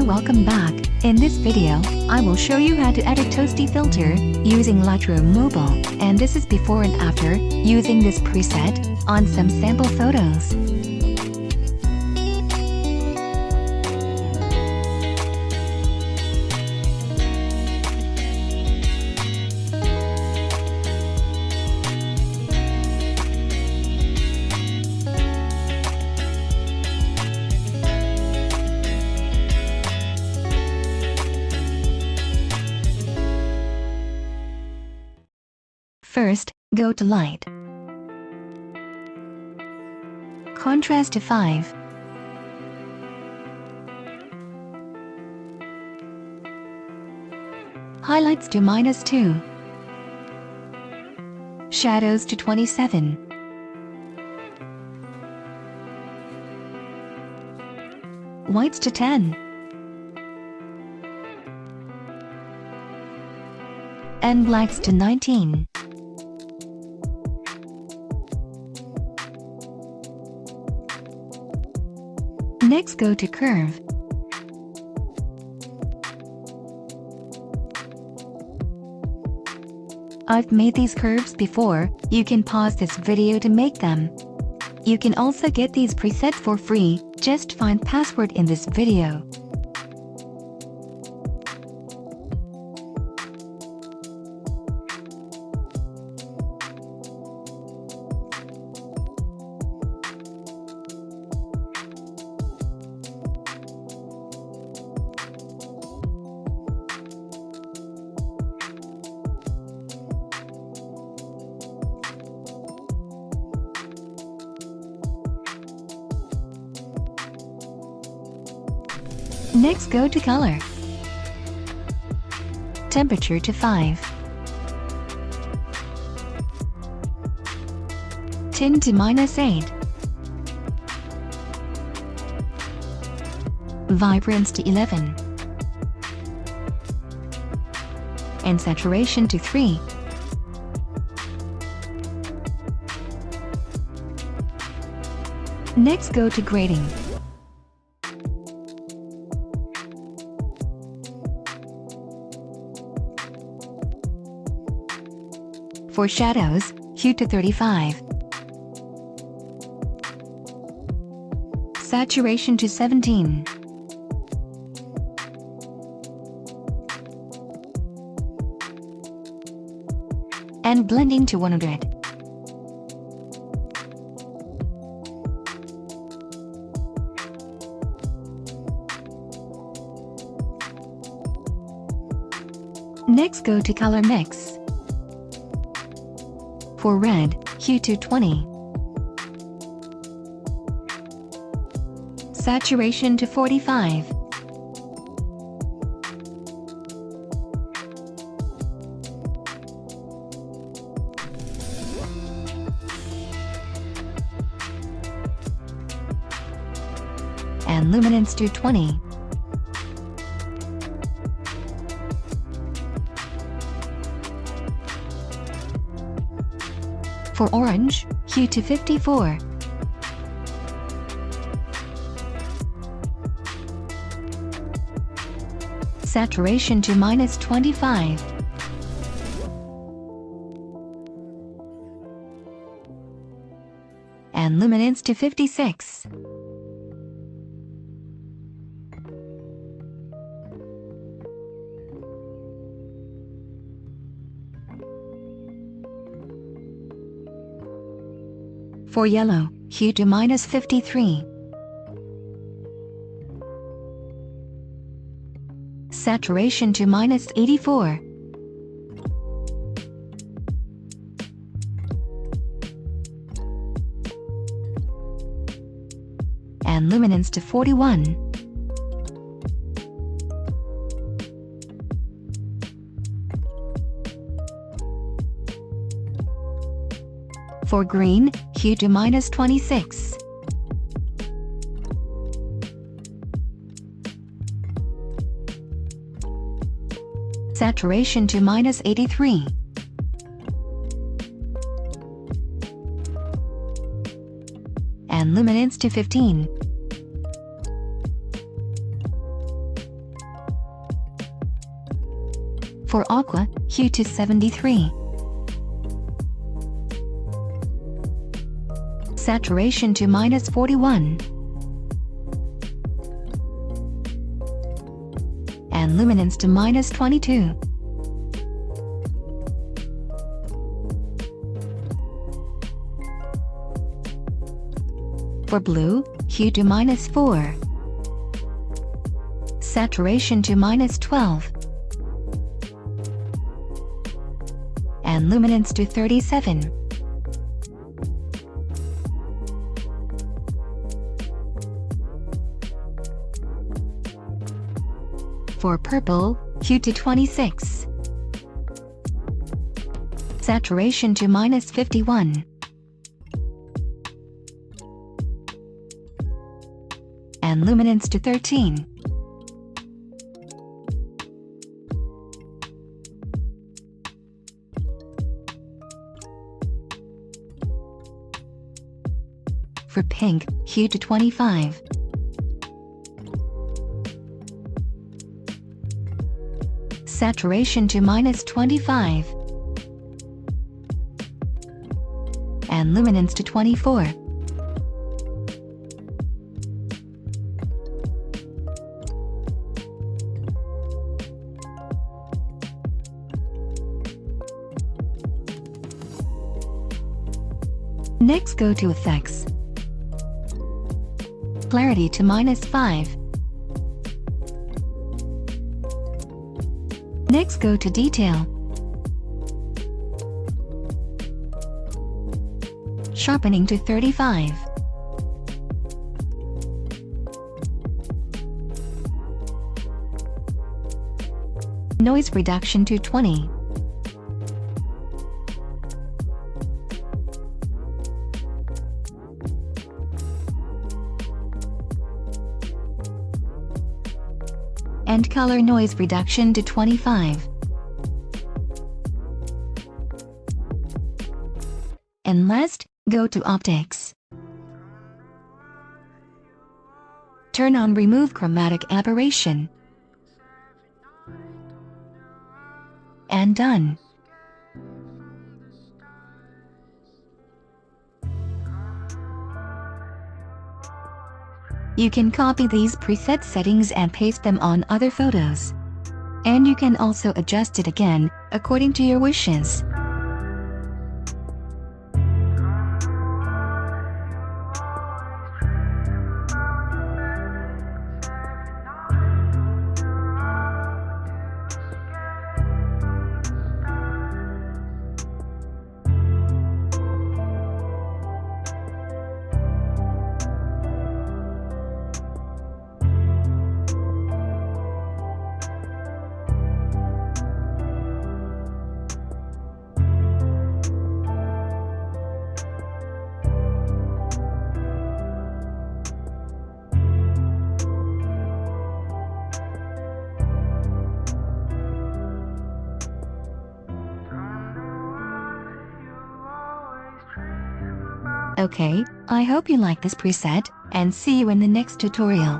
welcome back. In this video, I will show you how to edit Toasty filter using Lightroom Mobile, and this is before and after using this preset on some sample photos. First, go to Light. Contrast to 5. Highlights to -2. Shadows to 27. Whites to 10. And blacks to 19. Next, go to Curve. I've made these curves before. You can pause this video to make them. You can also get these presets for free. Just find password in this video. Next, go to Color. Temperature to 5. Tint to -8. Vibrance to 11. And saturation to 3. Next, go to Grading. For shadows, hue to 35. Saturation to 17. And blending to 100. Next, go to Color Mix. For red, hue to 20. Saturation to 45. And luminance to 20. For orange, hue to 54. Saturation to -25. And luminance to 56. For yellow, hue to -53. Saturation to -84. And luminance to 41. For green, hue to -26. Saturation to -83. And luminance to 15. For aqua, hue to 73. Saturation to -41. And luminance to -22. For blue, hue to -4. Saturation to -12. And luminance to 37. For purple, hue to 26. Saturation to -51. And luminance to 13. For pink, hue to 25. Saturation to -25. And luminance to 24. Next, go to Effects. Clarity to -5. Next, go to Detail. Sharpening to 35. Noise reduction to 20. And color noise reduction to 25. And last, go to Optics. Turn on Remove Chromatic Aberration. And done. You can copy these preset settings and paste them on other photos. And you can also adjust it again, according to your wishes. Okay, I hope you like this preset, and see you in the next tutorial.